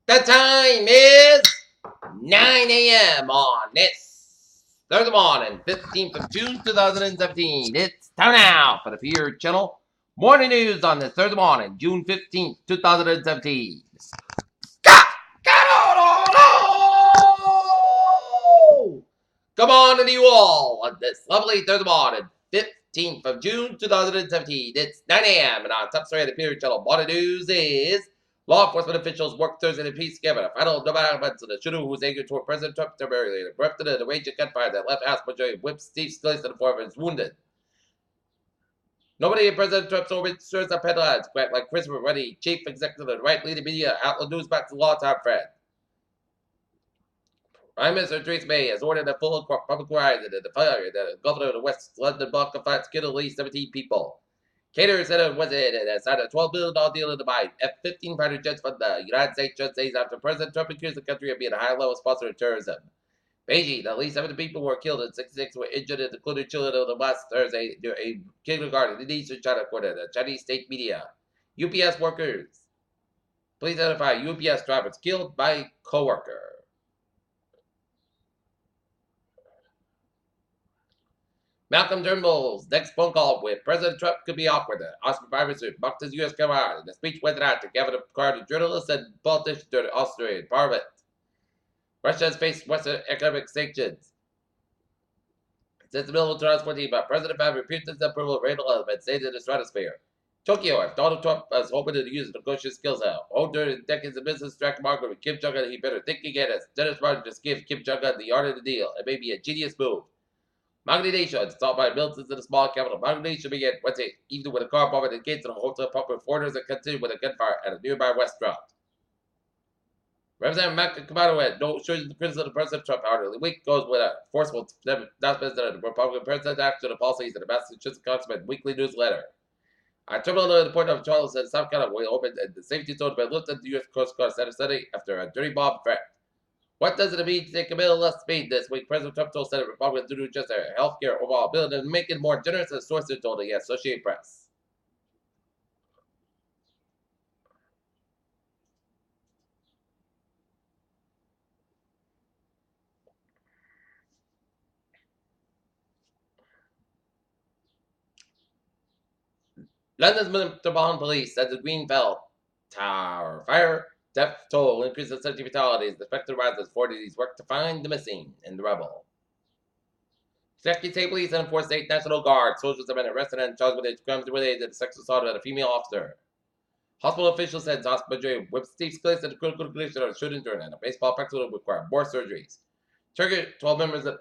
The time is 9 a.m. on this Thursday morning, 15th of June, 2017. It's time now for the Fear Channel morning news on this Thursday morning, June 15th, 2017. Come on to you all on this lovely Thursday morning, 15th of June, 2017. It's 9 a.m. and on top story of the Fear Channel morning news is law enforcement officials work Thursday in peace together to final developments of the shooter who was angry toward President Trump temporarily and erupted in a rage of gunfire that left House Majority Whip Steve Scalise to the floor and is wounded. Nobody in President Trump's orbit serves up headlines, like Christopher Reddy, chief executive of the right-leaning media outlet News back to law time Fred. Prime Minister Theresa May has ordered a full public rise into the fire that the governor of the West London block of flats killed at least 17 people. Cater said it was it and signed a $12 billion deal to buy F-15 fighter jets from the United States just days after President Trump accused the country of being a high-level sponsor of terrorism. Beijing, at least 70 people were killed and 66 were injured, including children of the last Thursday near a kindergarten in eastern China, according to the Chinese state media. UPS workers. Please identify UPS drivers killed by co-worker. Malcolm Turnbull's next phone call with President Trump could be awkward. Oscar Robertson mocked his U.S. counterpart in a speech Wednesday night to Gavin Carter, journalists and politicians during the Australian Parliament. Russia has faced Western economic sanctions since the middle of 2014, but President Biden repeated his approval of radical elements stayed in the stratosphere. Tokyo, if Donald Trump was hoping to use negotiation skills during decades of business track market with Kim Jong-un, he better think again as Dennis Martin just gave Kim Jong-un the art of the deal. It may be a genius move. Magnesia, installed by militants in the small capital. Magnesia began Wednesday evening with a car bomb at the gates of a hotel pub with foreigners and continued with a gunfire at a nearby restaurant. Representative Matt Camacho had no assurance of criticism of President Trump. However, the week goes with a forceful announcement that the Republican president action of policies in the Massachusetts Congressman weekly newsletter. On Terminal the point of Charles said South Carolina will open the safety zone by lifted the U.S. Coast Guard Senate Sunday after a dirty bomb threat. What does it mean to take a bill less speed this week? President Trump told Senate Republicans to do just a health care overall bill and make it more generous, as sources told the Associated Press. London's Metropolitan Police said the Greenbelt Tower fire death toll increased to 70 fatalities. The expected rise as 40s work to find the missing in the rubble. Secretary Police and enforced state National Guard. Soldiers have been arrested and charged with crimes related to the sexual assault of a female officer. Hospital officials said hospital Whip Steve Scalise in the critical condition of a shooting during a baseball practice will require more surgeries. Turkey, 12 members of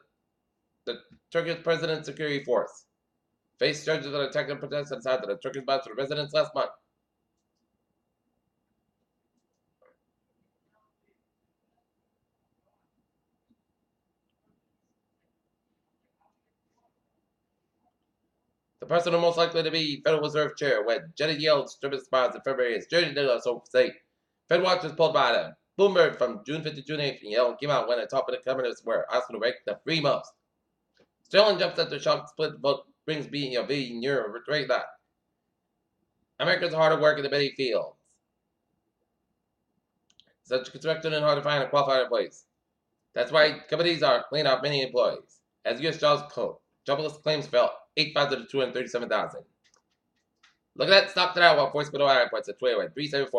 the Turkish President's Security Force faced charges of attacking protesters inside the Turkish bus for residents last month. The person who most likely to be Federal Reserve Chair when Janet Yellen stripped spies in February is Jerry Nicholas State. Fed Watch was pulled by them. Bloomberg from June 5th to June 8th, and Yellen came out when the top of the cabinet were asked to rank the three most. Sterling jumps at the shock split vote brings being near rate that. Americans are hard at work in the many fields. Such construction and hard to find a qualified employees. That's why companies are laying off many employees. As U.S. jobless claims fell 8,000 to 237,000. Look at that stock today while force middle iron points at 374.56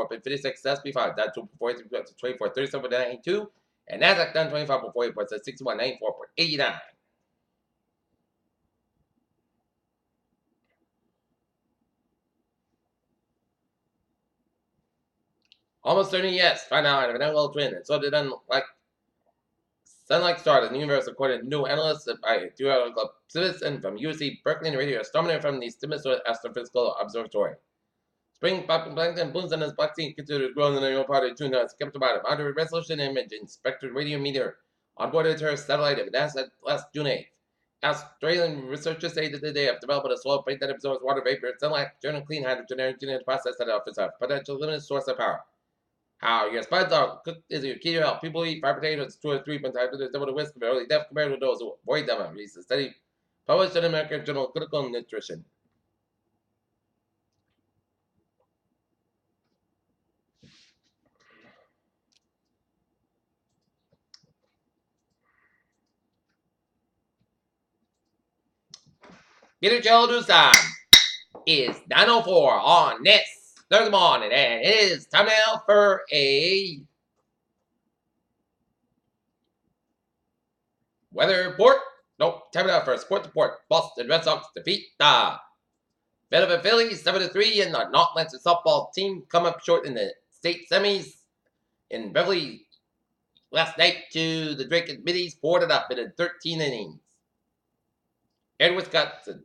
SP5 down 2.43 to 24.37.92 and Nasdaq down 25.48 points at 6194.89. Almost certainly yes, find out if an LL twin and so did Sunlight Star, the universe, according to new analysts by theoretical citizen from UC Berkeley and radio astronomer from the Minnesota Astrophysical Observatory. Spring plankton blooms in this black sea considered growing in the northern part of June kept about a moderate resolution image in spectral radio meter on board the Terra satellite of NASA last June 8th. Australian researchers say that they have developed a slow plate that absorbs water vapor, sunlight, general clean hydrogen energy in the process that offers a potential limited source of power. How your spices are cooked is your key to help. People who eat fried potatoes 2 or 3 times there's double the risk of early death compared to those who avoid them. Recent study published in the American Journal of Clinical Nutrition. Peter Children's time is 9:04 on this Thursday morning, and it is time now for a weather report. Nope, time now for a sports report. Boston Red Sox defeat the Philadelphia Phillies 7-3, and the North Lancers softball team come up short in the state semis in Beverly last night to the Drake and Middies, 4-0 in 13 innings. In Wisconsin,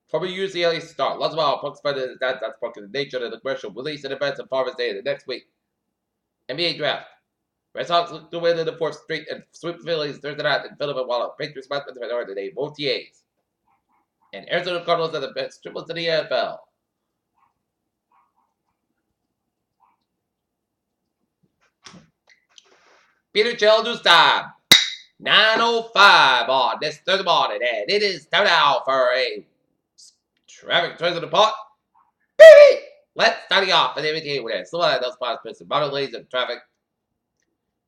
former UCLA star Lazaval pokes fun at that's fucking the nature of the commercial release and events of Father's Day the next week. NBA draft. Red Sox look to win in the fourth straight and sweep the Phillies Thursday night in Philadelphia while the Patriots match with the minority today, both TAs. And Arizona Cardinals are the best triples in the NFL. Peter Children's time. 9:05 on this Thursday morning, and it is time now for a traffic turns in the pot. Baby! Let's start it off with everything with it. So those spots, Mr. Model lanes of traffic.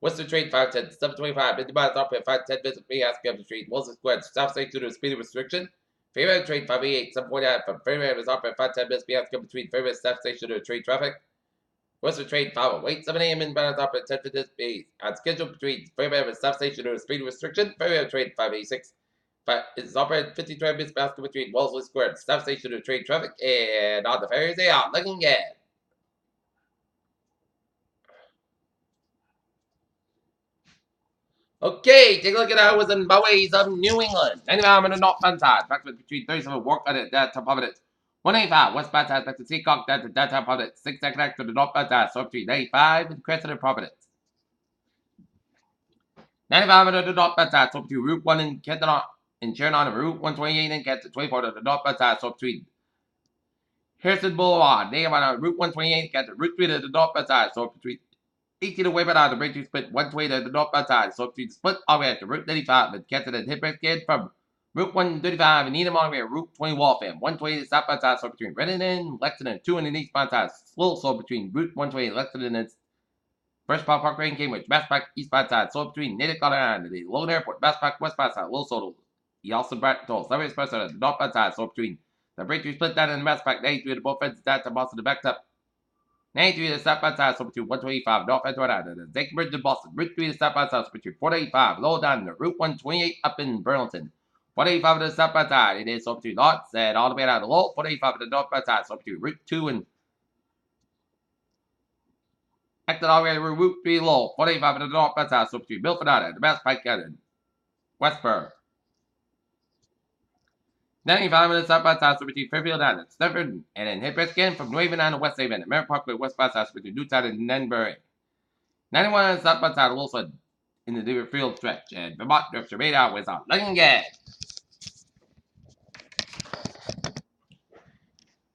Western Trade 510, 725, 50 miles off at 510, visit me, ask Governor Street, Wilson Square, South State due to speed restriction. Fairway Trade 588, 749 from Fairway is off at 510, visit me, ask Governor Street, Fairway South Station due to trade traffic. Western Trade 508, 7 a.m. inbound up at 10 minutes speed. On schedule between Fairway and South Station due to speed restriction. Fairway Trade 586 is operated 53 minutes basket between Wellesley Square and South Station due to trade traffic. And on the ferries, they are looking at. Okay, take a look at how it was in Bowies of New England. 95 in the northbound side. Backwards between 37 work on it, that top of it. 185 westbound side back to Seacock, down to downtown Providence. 6 connect to the northbound side, so between 95 and Crescent and Providence. 95 on the northbound side, so between Route 1 and Kenton and Sharon on Route 128 and Kenton. 24 to the northbound side, so between Harrison Boulevard. They on Route 128 and Kenton. Route 3 to the northbound side, so between 18 away by the bridge split 120 to the northbound side, so between split all the way to Route 95 and Kenton and Hipper from Route 135 and Needham on Route 20 Waltham. 120 southbound side, so between Redden and Lexington. 2 in the eastbound side, slow, so between Route 120 and Lexington and First Park Range Cambridge. Bass Park eastbound side, so between Natick Island and the Logan Airport. Bass Park westbound side, Little Soto. Yelson Brett Toll. Survey Express on the northbound side, so between the Breakthrough split down in the Bass Park. 93 to both ends down to Boston to back up. 93 to the southbound side, so between 125 north and Rhode Island. The Zake Bridge in Boston. Route 3 to the southbound side, so between 485 low down to Route 128 up in Burlington. 485 to the southbound side, it is so between lots and all the way down to low. 485 to the northbound side, so between Route 2 and acting all the way to Route 3 low. 485 to the northbound side, so between Milford Island, the Bass Pike and Westburg. 95 minutes southbound side, so between Fairfield Island, Stafford, and then hit again from New Haven Island to West Haven, American Parkway westbound side, so between Newtown and Denbury. 91 minutes southbound side, Wilson in the Deerfield stretch, and Vermont drifts your radar was on looking good.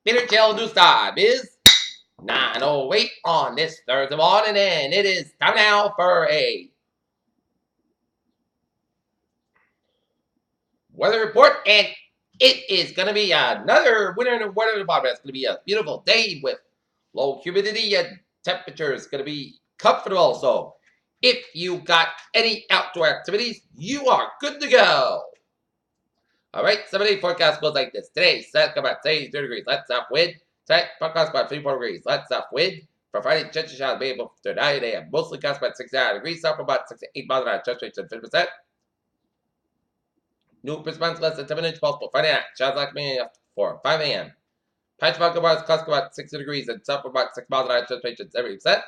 Peter Children's time is 9:08 on this Thursday morning, and it is time now for a weather report, and it is going to be another winter in the weather department. It's going to be a beautiful day with low humidity and temperatures going to be comfortable. So if you got any outdoor activities, you are good to go. All right, 7-day forecast goes like this. Today, set about 30 degrees. Let's have wind. Tonight, forecast about 34 degrees. Let's have wind. For Friday, chance of showers be able to 9 a.m. Mostly cast about 69 degrees. South about 6 to 8 miles an hour. Chance rate to 50%. New response less than 10 minutes possible. Friday night, showers likely for 5 a.m. Patch vodka bars cost about 60 degrees and south about 6 miles an hour. Chance rate to 70%.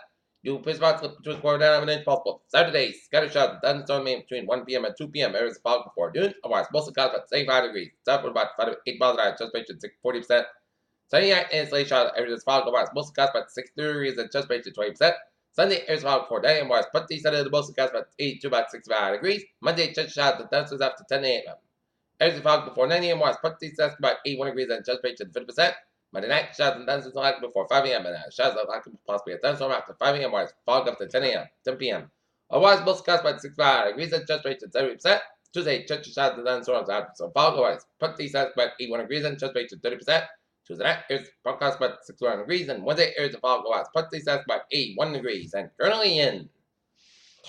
New response between 4 and 9 inches possible. Saturday, scattered showers and thunderstorm between 1 p.m. and 2 p.m. Areas of fog before noon. Otherwise, mostly clouds about 75 degrees. South about 5 to 8 miles an hour. Chance rate to 40%. Sunday night and slate showers. Areas of fog otherwise, mostly clouds about 6 degrees and chance rate to 20%. Sunday, areas of fog before 9 a.m. Otherwise, Monday, Sunday, the mostly clouds about 8 to about 65 degrees. Monday, chance showers and thunderstorms after 10 a.m. Areas of fog before 9 a.m. Otherwise, Monday, Sunday, about 81 degrees and chance rate to 50%. Monday night, showers and thunderstorms likely before 5 a.m. and showers are likely possibly a thunderstorm after 5 a.m. Otherwise, fog after 10 a.m. 10 p.m. Otherwise, most clouds about 65 degrees and chance rate to 70%. Tuesday, chance showers and thunderstorms after some fog. Otherwise, Monday, Sunday, about 81 degrees and chance rate to 30%. Tuesday night, areas forecast about 61 degrees, and Wednesday, areas of fog. Otherwise, Monday, Sunday, about 81 degrees. And currently in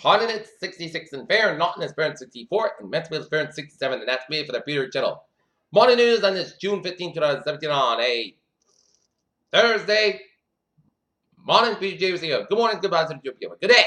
Continent 66 in fair, Naughton is fair in 64, and Mansfield is fair in 67, and that's me for the Peter channel. Morning news on this June 15, 2017 on a Thursday. Morning, PJ. Good morning, goodbye to the Good day.